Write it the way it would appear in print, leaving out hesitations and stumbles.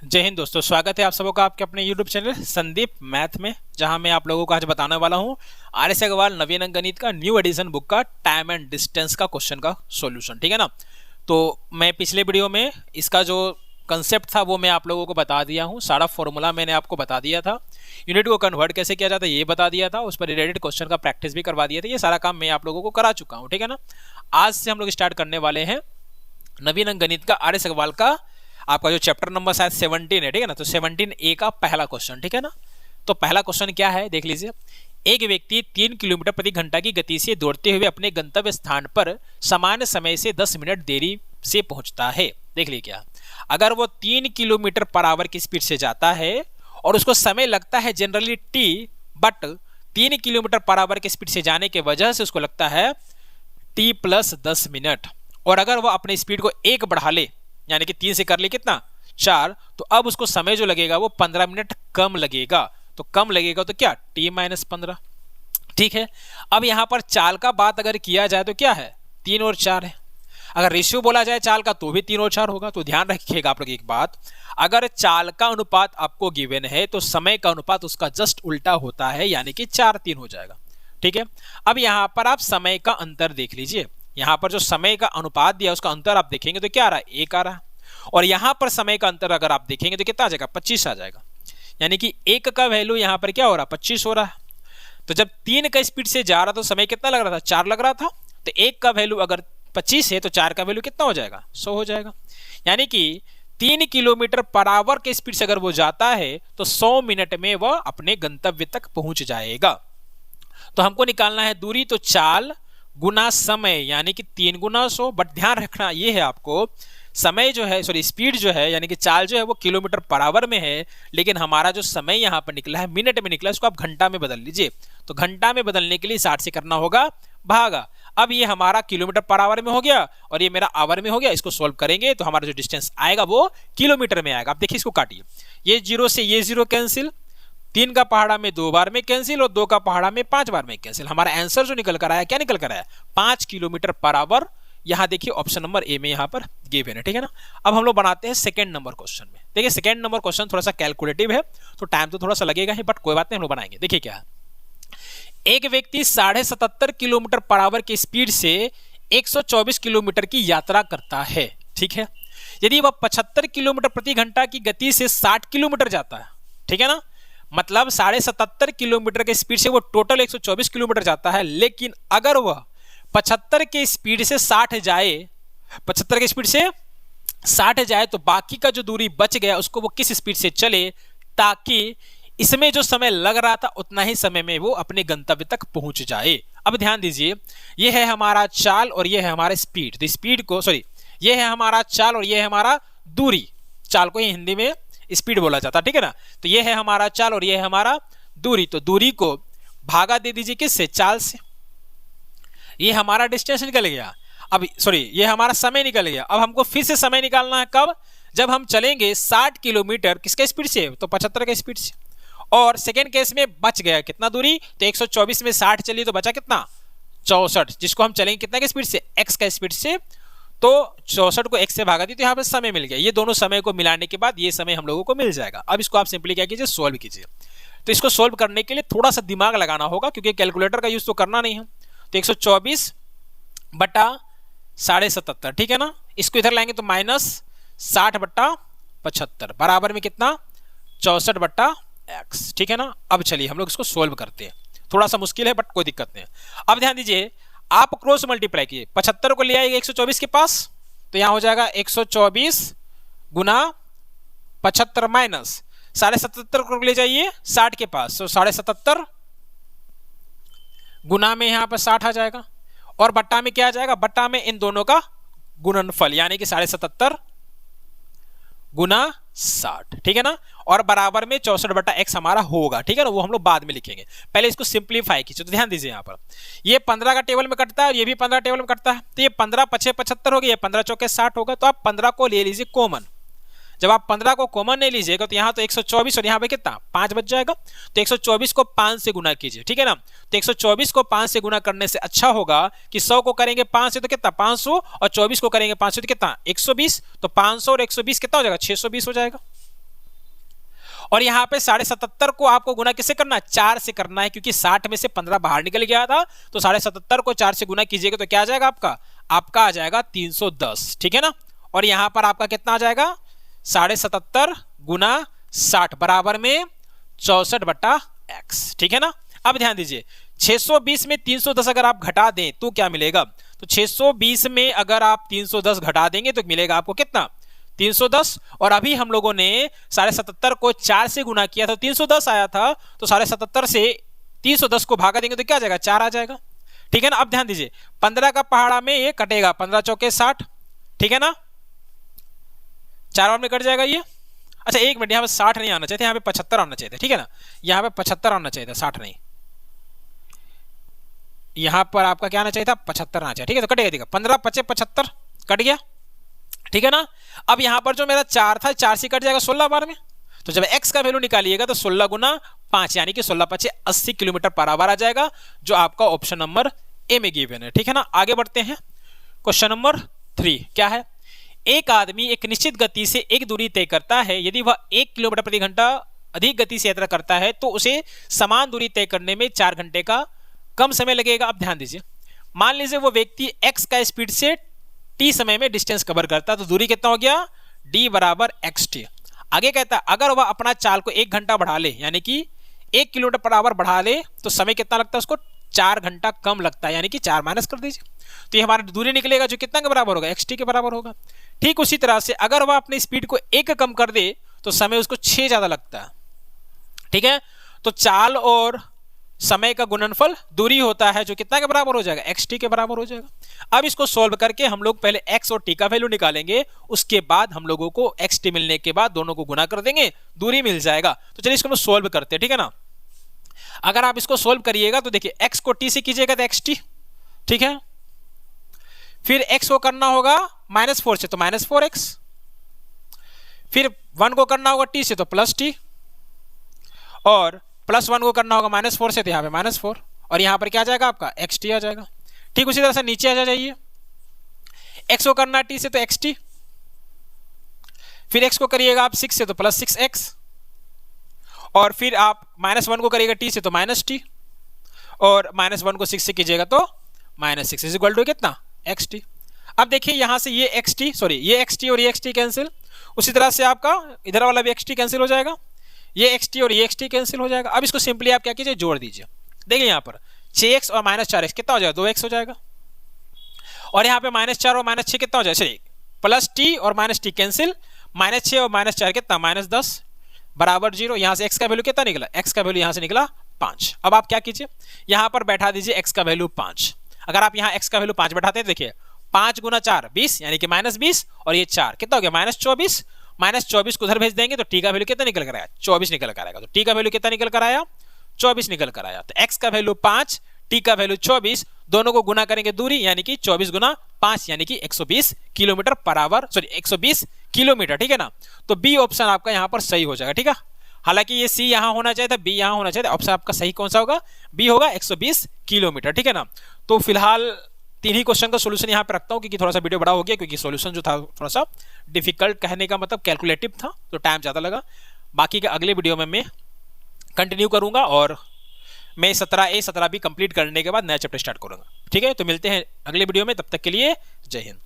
जय हिंद दोस्तों, स्वागत है आप सबों का आपके अपने YouTube चैनल संदीप मैथ में, जहां मैं आप लोगों को आज बताने वाला हूं आर.एस. अग्रवाल नवीन अंक गणित का न्यू एडिशन बुक का टाइम एंड डिस्टेंस का क्वेश्चन का सॉल्यूशन। ठीक है ना। तो मैं पिछले वीडियो में इसका जो कंसेप्ट था वो मैं आप लोगों को बता दिया हूँ। सारा फॉर्मूला मैंने आपको बता दिया था। यूनिट को कन्वर्ट कैसे किया जाता है ये बता दिया था। उस पर रिलेटेड क्वेश्चन का प्रैक्टिस भी करवा दिया था। ये सारा काम मैं आप लोगों को करा चुका हूँ। ठीक है ना। आज से हम लोग स्टार्ट करने वाले हैं नवीन अंक गणित का आर.एस. अग्रवाल का आपका जो चैप्टर नंबर शायद 17 है। ठीक है ना। तो 17A का पहला क्वेश्चन। ठीक है ना। तो पहला क्वेश्चन क्या है देख लीजिए। एक व्यक्ति 3 किलोमीटर प्रति घंटा की गति से दौड़ते हुए अपने गंतव्य स्थान पर सामान्य समय से 10 मिनट देरी से पहुंचता है। देख लीजिए क्या, अगर वो 3 किलोमीटर पर आवर की स्पीड से जाता है और उसको समय लगता है generally t, but 3 kilometre per hour की स्पीड से जाने के वजह से उसको लगता है t + 10 मिनट, और अगर वो अपने स्पीड को 1 बढ़ा ले यानी कि 3 से कर ले कितना 4, तो अब उसको समय जो लगेगा वो 15 मिनट कम लगेगा। तो कम लगेगा तो क्या t - 15। ठीक है। अब यहां पर चाल का बात अगर किया जाए तो क्या है 3 और 4 है। अगर रेशियो बोला जाए चाल का तो भी 3 और 4 होगा। तो ध्यान रखिएगा आप लोग एक बात, अगर चाल का अनुपात आपको गिवन है तो समय का अनुपात उसका जस्ट उल्टा होता है, यानी कि 4-3 हो जाएगा। ठीक है। अब यहां पर आप समय का अंतर देख लीजिए। यहां पर जो समय का अनुपात दिया उसका अंतर आप देखेंगे तो क्या आ रहा है 1 आ रहा है, और यहां पर समय का अंतर अगर आप देखेंगे तो कितना आ जाएगा 25 आ जाएगा। यानी कि 1 का वैल्यू यहां पर क्या हो रहा है 25 हो रहा है। तो जब 3 का स्पीड से जा रहा तो समय कितना लग रहा था 4 लग रहा था। तो 1 का वैल्यू अगर 25 है तो 4 का वैल्यू कितना हो जाएगा 100 हो जाएगा। यानी कि 3 किलोमीटर पर आवर के स्पीड से अगर वो जाता है तो 100 मिनट में वह अपने गंतव्य तक पहुंच जाएगा। तो हमको निकालना है दूरी, तो चाल गुना समय यानी कि 3 गुना 100। बट ध्यान रखना ये है आपको, समय जो है स्पीड जो है यानी कि चाल जो है वो किलोमीटर पर आवर में है, लेकिन हमारा जो समय यहाँ पर निकला है मिनट में निकला है, उसको आप घंटा में बदल लीजिए। तो घंटा में बदलने के लिए 60 से करना होगा भागा। अब ये हमारा किलोमीटर पर आवर में हो गया और ये मेरा आवर में हो गया। इसको सोल्व करेंगे तो हमारा जो डिस्टेंस आएगा वो किलोमीटर में आएगा। अब देखिए इसको काटिए, ये 0 से ये 0 कैंसिल, 3 का पहाड़ा में 2 बार में कैंसिल और 2 का पहाड़ा में 5 बार में कैंसिल। हमारा आंसर जो निकल कर आया क्या निकल कर आया 5 किलोमीटर पर आवर। यहां देखिए ऑप्शन नंबर ए में यहां पर गिवन है। ठीक है ना। अब हम लोग बनाते हैं सेकंड नंबर क्वेश्चन में। देखिए सेकंड नंबर क्वेश्चन थोड़ा सा कैलकुलेटिव है तो टाइम तो थोड़ा सा लगेगा ही, बट कोई बात नहीं हम लोग बनाएंगे। देखिए क्या है, एक व्यक्ति 77.5 किलोमीटर पर आवर की स्पीड से 124 किलोमीटर की यात्रा करता है। ठीक है। यदि वह 75 किलोमीटर प्रति घंटा की गति से 60 किलोमीटर जाता है, ठीक है ना, मतलब 77.5 किलोमीटर के स्पीड से वो टोटल 124 किलोमीटर जाता है, लेकिन अगर वह 75 के स्पीड से 60 जाए, 75 के स्पीड से 60 जाए, तो बाकी का जो दूरी बच गया उसको वो किस स्पीड से चले ताकि इसमें जो समय लग रहा था उतना ही समय में वो अपने गंतव्य तक पहुंच जाए। अब ध्यान दीजिए, ये है हमारा चाल और ये है हमारा स्पीड। तो स्पीड को ये है हमारा चाल और ये है हमारा दूरी। चाल को ही हिंदी में स्पीड बोला जाता है। ठीक है ना। तो ये है हमारा चाल और ये है हमारा दूरी। तो दूरी को भागा दे दीजिए किससे, चाल से। ये हमारा डिस्टेंस निकल गया। अब ये हमारा समय निकल गया। अब हमको फिर से समय निकालना है कब, जब हम चलेंगे 60 किलोमीटर किसके स्पीड से, तो 75 के स्पीड से। और सेकेंड केस में बच गया कितना दूरी, तो 124 में 60 चली तो बचा कितना 64, जिसको हम चलेंगे कितना के स्पीड से, x का स्पीड से। तो 64 को x से भागा दी तो यहाँ पे समय मिल गया। ये दोनों समय को मिलाने के बाद ये समय हम लोगों को मिल जाएगा। अब इसको आप सिंपली क्या कीजिए, सोल्व कीजिए। तो इसको सोल्व करने के लिए थोड़ा सा दिमाग लगाना होगा क्योंकि कैलकुलेटर का यूज तो करना नहीं है। तो 124 बटा 77.5, ठीक है ना। इसको इधर लाएंगे तो -60 बटा 75 बराबर में कितना 64 बटा x। ठीक है ना। अब चलिए हम लोग इसको सोल्व करते हैं। थोड़ा सा मुश्किल है बट कोई दिक्कत नहीं है। अब ध्यान दीजिए, आप क्रॉस मल्टीप्लाई कीजिए, 75 को ले आएगा 124 के पास, तो यहां हो जाएगा 124 गुना 75 माइनस 77.5 को ले जाइए 60 के पास, तो 77.5 गुना में यहां पर 60 आ जाएगा और बट्टा में क्या आ जाएगा, बट्टा में इन दोनों का गुणनफल यानी कि 77.5 गुना 60। ठीक है ना। और बराबर में 64 बटा x हमारा होगा। ठीक है ना। वो हम लोग बाद में लिखेंगे, पहले इसको सिंप्लीफाई कीजिए। तो ध्यान दीजिए यहाँ पर ये 15 का टेबल में कटता है, ये भी 15 टेबल में कटता है, तो ये 15 पछे 75 हो गया, 15 चौके 60 होगा। तो आप 15 को ले लीजिए कॉमन। जब आप 15 को कॉमन नहीं लीजिएगा तो यहाँ तो 124 और यहाँ पे कितना 5 बच जाएगा। तो 124 को 5 से गुना कीजिए। ठीक है ना। तो 124 को 5 से गुना करने से अच्छा होगा कि 100 को करेंगे 5 से तो कितना 500 और 24 को करेंगे 5 से तो कितना 120। तो 500 और 120 कितना हो जाएगा 620 हो जाएगा। और यहाँ पे 77.5 को आपको गुना किससे करना है, 4 से करना है, क्योंकि 60 में से 15 बाहर निकल गया था, तो 77.5 को 4 से गुना कीजिएगा तो क्या आ जाएगा आपका आ जाएगा 310, ठीक है ना। और यहाँ पर आपका कितना आ जाएगा 77.5 गुना 60 बराबर में 64/x, ठीक है ना। अब ध्यान दीजिए 620 में 310 अगर आप घटा दें तो क्या मिलेगा, तो 620 में अगर आप 310 घटा देंगे तो मिलेगा आपको कितना 310। और अभी हम लोगों ने 77.5 को 4 से गुना किया था 310 आया था, तो 77.5 से 310 को भागा देंगे तो क्या आ जाएगा 4 आ जाएगा, ठीक है ना। अब ध्यान दीजिए 15 का पहाड़ा में ये कटेगा, 15 चौके 60, ठीक है ना, 4 बार में कट जाएगा ये। अच्छा एक मिनट, यहाँ पे 60 नहीं आना चाहिए, यहाँ पे 75 आना चाहिए, ठीक है ना, यहाँ पे 75 आना चाहिए, 60 नहीं, यहाँ पर आपका क्या आना चाहिए था 75 आना चाहिए, ठीक है। तो कटेगा, देखा 15 5 75 कट गया, ठीक है ना। अब यहाँ पर जो मेरा 4 था 4 से कट जाएगा 16 बार में, तो जब x का वैल्यू निकालिएगा तो 16 गुना 5 यानी कि 16 5 80 किलोमीटर पर आवर आ जाएगा, जो आपका ऑप्शन नंबर ए में गिवन है, ठीक है ना। आगे बढ़ते हैं, क्वेश्चन नंबर 3 क्या है, एक आदमी एक निश्चित गति से एक दूरी तय करता है, यदि वह 1 किलोमीटर प्रति घंटा अधिक गति से यात्रा करता है तो उसे समान दूरी तय करने में 4 घंटे का कम समय लगेगा। अब ध्यान दीजिए, मान लीजिए वो व्यक्ति x का स्पीड से t समय में डिस्टेंस कवर करता है, तो दूरी कितना हो गया d बराबर xt। आगे कहता है अगर वह अपना चाल को 1 घंटा बढ़ा ले, यानी कि 1 किलोमीटर पर आवर बढ़ा ले, तो समय कितना लगता है उसको 4 घंटा कम लगता है, यानी कि 4 माइनस कर दीजिए, तो ये हमारा दूरी निकलेगा जो कितना के बराबर होगा xt के बराबर होगा। ठीक उसी तरह से अगर वह अपनी स्पीड को 1 कम कर दे तो समय उसको 6 ज्यादा लगता है, ठीक है। तो चाल और समय का गुणनफल दूरी होता है जो कितना के बराबर हो जाएगा xt के बराबर हो जाएगा। अब इसको सॉल्व करके हम लोग पहले x और t का वैल्यू निकालेंगे, उसके बाद हम लोगों को xt मिलने के बाद दोनों को गुना कर देंगे, दूरी मिल जाएगा। तो चलिए इसको हम सॉल्व करते हैं, ठीक है ना। अगर आप इसको सॉल्व करिएगा तो देखिए x को t से कीजिएगा तो xt, ठीक है, फिर x को करना होगा -4 से तो -4x, फिर 1 को करना होगा t से तो +t, और +1 को करना होगा -4 से तो यहाँ पे -4, और यहाँ पर क्या आ जाएगा आपका xt आ जाएगा। ठीक उसी तरह से नीचे आ जाइए, x को करना t से तो xt, फिर x को करिएगा आप 6 से तो +6x, और फिर आप -1 को करिएगा t से तो -t, और -1 को 6 से कीजिएगा तो -6 इज इक्वल टू कितना xt। अब देखिए यहाँ से ये xt सॉरी ये xt और ये xt कैंसिल, उसी तरह से आपका इधर वाला भी xt कैंसिल हो जाएगा, ये xt और ये xt कैंसिल हो जाएगा। अब इसको सिंपली आप क्या कीजिए जोड़ दीजिए, देखिए यहाँ पर 6x और -4x कितना हो जाएगा 2x हो जाएगा, और यहाँ पे -4 और -6 कितना हो जाएगा, +t और -t कैंसिल, -6 और -4 कितना -10 बराबर 0। यहाँ से x का वैल्यू कितना निकला, x का वैल्यू यहाँ से निकला 5। अब आप क्या कीजिए यहाँ पर बैठा दीजिए x का वैल्यू 5। अगर आप यहाँ x का वैल्यू 5 बैठाते हैं, देखिए 5 गुना 4 20 यानी कि -20, और ये 4 कितना हो गया -24, -24 को उधर भेज देंगे तो t का वैल्यू कितना निकल कर आया 24 निकल कर आएगा। तो t का वैल्यू कितना निकल कर आया 24 निकल कर आया। तो x का वैल्यू 5, t का वैल्यू 24, दोनों को गुना करेंगे दूरी, यानी कि 24 गुना 5 यानी कि 120 kilometre per hour, sorry 120 kilometre, ठीक है ना। तो बी ऑप्शन आपका यहाँ पर सही हो जाएगा, ठीक है। हालांकि ये सी यहाँ होना चाहिए था, बी यहाँ होना चाहिए था, ऑप्शन आपका सही कौन सा होगा, बी होगा 120 किलोमीटर, ठीक है ना। तो फिलहाल 3 ही क्वेश्चन का सोल्यूशन यहाँ पे रखता हूँ, क्योंकि थोड़ा सा वीडियो बड़ा हो गया, क्योंकि सोल्यूशन जो था थोड़ा सा डिफिकल्ट कहने का मतलब कैलकुलेटिव था, तो टाइम ज़्यादा लगा। बाकी के अगले वीडियो में मैं कंटिन्यू करूँगा, और मैं 17A 17B कंप्लीट करने के बाद नया चैप्टर स्टार्ट करूँगा, ठीक है। तो मिलते हैं अगले वीडियो में, तब तक के लिए जय हिंद।